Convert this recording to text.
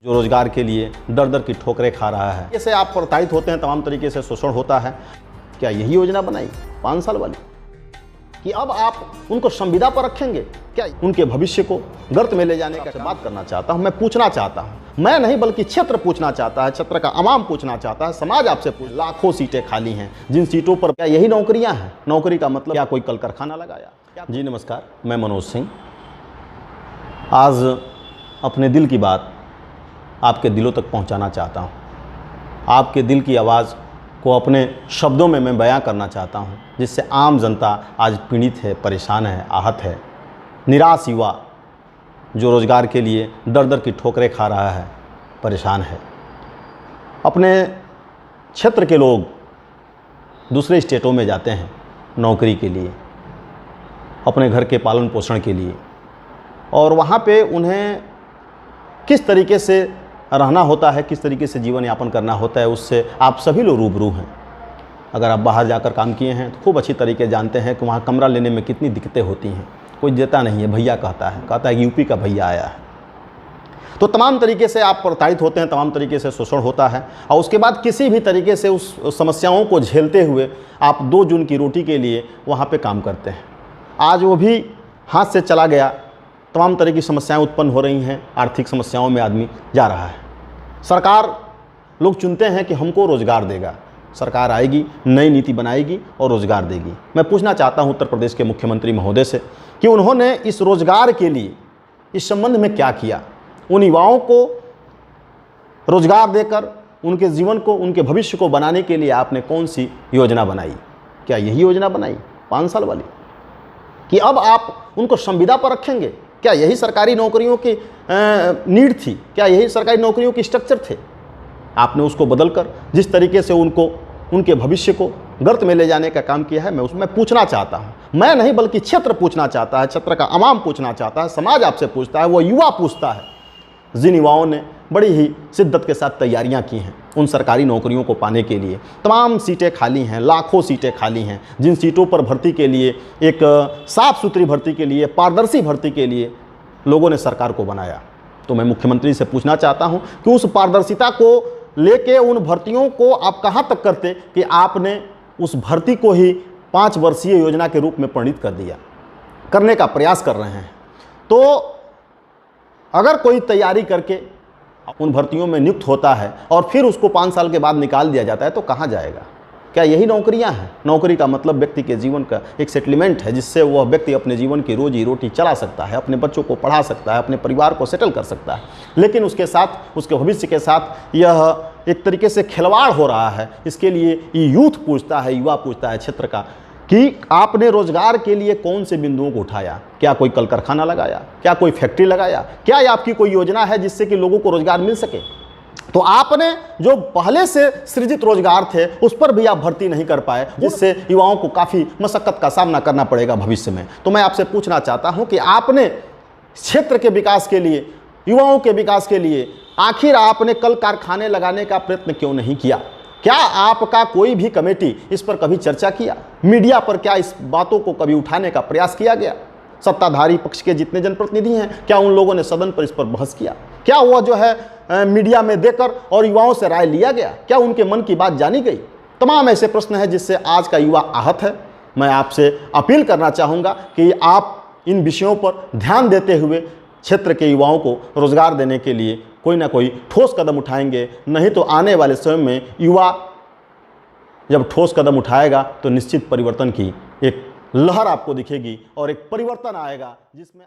जो रोजगार के लिए दर दर की ठोकरें खा रहा है। जैसे आप प्रताड़ित होते हैं, तमाम तरीके से शोषण होता है। क्या यही योजना बनाई 5 साल वाली कि अब आप उनको संविदा पर रखेंगे? क्या उनके भविष्य को गर्त में ले जाने का बात करना चाहता हूं, मैं पूछना चाहता हूं। मैं नहीं बल्कि क्षेत्र पूछना चाहता है, क्षेत्र का आवाम पूछना चाहता है, समाज आपसे पूछ। लाखों सीटें खाली हैं, जिन सीटों पर क्या यही नौकरियां हैं? नौकरी का मतलब क्या कोई कल कारखाना लगाया? जी नमस्कार, मैं मनोज सिंह। आज अपने दिल की बात आपके दिलों तक पहुंचाना चाहता हूं। आपके दिल की आवाज़ को अपने शब्दों में मैं बयां करना चाहता हूं, जिससे आम जनता आज पीड़ित है, परेशान है, आहत है। निराश युवा जो रोज़गार के लिए दर दर की ठोकरें खा रहा है, परेशान है। अपने क्षेत्र के लोग दूसरे स्टेटों में जाते हैं नौकरी के लिए, अपने घर के पालन पोषण के लिए, और वहाँ पे उन्हें किस तरीके से रहना होता है, किस तरीके से जीवन यापन करना होता है, उससे आप सभी लोग रूबरू हैं। अगर आप बाहर जाकर काम किए हैं तो खूब अच्छी तरीके जानते हैं कि वहाँ कमरा लेने में कितनी दिक्कतें होती हैं। कोई देता नहीं है, भैया कहता है कि यूपी का भैया आया है। तो तमाम तरीके से आप प्रताड़ित होते हैं, तमाम तरीके से शोषण होता है, और उसके बाद किसी भी तरीके से उस समस्याओं को झेलते हुए आप 2 जून की रोटी के लिए वहाँ पर काम करते हैं। आज वो भी हाथ से चला गया। तमाम तरह की समस्याएं उत्पन्न हो रही हैं, आर्थिक समस्याओं में आदमी जा रहा है। सरकार, लोग चुनते हैं कि हमको रोज़गार देगा, सरकार आएगी, नई नीति बनाएगी और रोज़गार देगी। मैं पूछना चाहता हूं उत्तर प्रदेश के मुख्यमंत्री महोदय से कि उन्होंने इस रोज़गार के लिए इस संबंध में क्या किया। उन युवाओं को रोज़गार देकर उनके जीवन को, उनके भविष्य को बनाने के लिए आपने कौन सी योजना बनाई? क्या यही योजना बनाई 5 साल वाली कि अब आप उनको संविदा पर रखेंगे? क्या यही सरकारी नौकरियों की नीड थी? क्या यही सरकारी नौकरियों की स्ट्रक्चर थे? आपने उसको बदलकर जिस तरीके से उनको, उनके भविष्य को गर्त में ले जाने का काम किया है, मैं उसमें पूछना चाहता हूं। मैं नहीं बल्कि क्षेत्र पूछना चाहता है, क्षेत्र का आवाम पूछना चाहता है, समाज आपसे पूछता है, वो युवा पूछता है, जिन युवाओं ने बड़ी ही शिद्दत के साथ तैयारियां की हैं उन सरकारी नौकरियों को पाने के लिए। तमाम सीटें खाली हैं, लाखों सीटें खाली हैं, जिन सीटों पर भर्ती के लिए, एक साफ सुथरी भर्ती के लिए, पारदर्शी भर्ती के लिए लोगों ने सरकार को बनाया। तो मैं मुख्यमंत्री से पूछना चाहता हूं कि उस पारदर्शिता को लेके उन भर्तियों को आप कहां तक करते कि आपने उस भर्ती को ही 5 वर्षीय योजना के रूप में परिणित कर दिया, करने का प्रयास कर रहे हैं। तो अगर कोई तैयारी करके उन भर्तियों में नियुक्त होता है और फिर उसको 5 साल के बाद निकाल दिया जाता है तो कहाँ जाएगा? क्या यही नौकरियां हैं? नौकरी का मतलब व्यक्ति के जीवन का एक सेटलमेंट है, जिससे वह व्यक्ति अपने जीवन की रोजी रोटी चला सकता है, अपने बच्चों को पढ़ा सकता है, अपने परिवार को सेटल कर सकता है। लेकिन उसके साथ, उसके भविष्य के साथ यह एक तरीके से खिलवाड़ हो रहा है। इसके लिए ये यूथ पूछता है, युवा पूछता है क्षेत्र का कि आपने रोजगार के लिए कौन से बिंदुओं को उठाया? क्या कोई कल कारखाना लगाया? क्या कोई फैक्ट्री लगाया? क्या ये आपकी कोई योजना है जिससे कि लोगों को रोजगार मिल सके? तो आपने जो पहले से सृजित रोजगार थे उस पर भी आप भर्ती नहीं कर पाए, जिससे युवाओं को काफ़ी मशक्कत का सामना करना पड़ेगा भविष्य में। तो मैं आपसे पूछना चाहता हूं कि आपने क्षेत्र के विकास के लिए, युवाओं के विकास के लिए आखिर आपने कल कारखाने लगाने का प्रयत्न क्यों नहीं किया? क्या आपका कोई भी कमेटी इस पर कभी चर्चा किया? मीडिया पर क्या इस बातों को कभी उठाने का प्रयास किया गया? सत्ताधारी पक्ष के जितने जनप्रतिनिधि हैं, क्या उन लोगों ने सदन पर इस पर बहस किया? क्या वह जो है मीडिया में देकर और युवाओं से राय लिया गया? क्या उनके मन की बात जानी गई? तमाम ऐसे प्रश्न हैं जिससे आज का युवा आहत है। मैं आपसे अपील करना चाहूँगा कि आप इन विषयों पर ध्यान देते हुए क्षेत्र के युवाओं को रोजगार देने के लिए कोई ना कोई ठोस कदम उठाएंगे। नहीं तो आने वाले समय में युवा जब ठोस कदम उठाएगा तो निश्चित परिवर्तन की एक लहर आपको दिखेगी और एक परिवर्तन आएगा जिसमें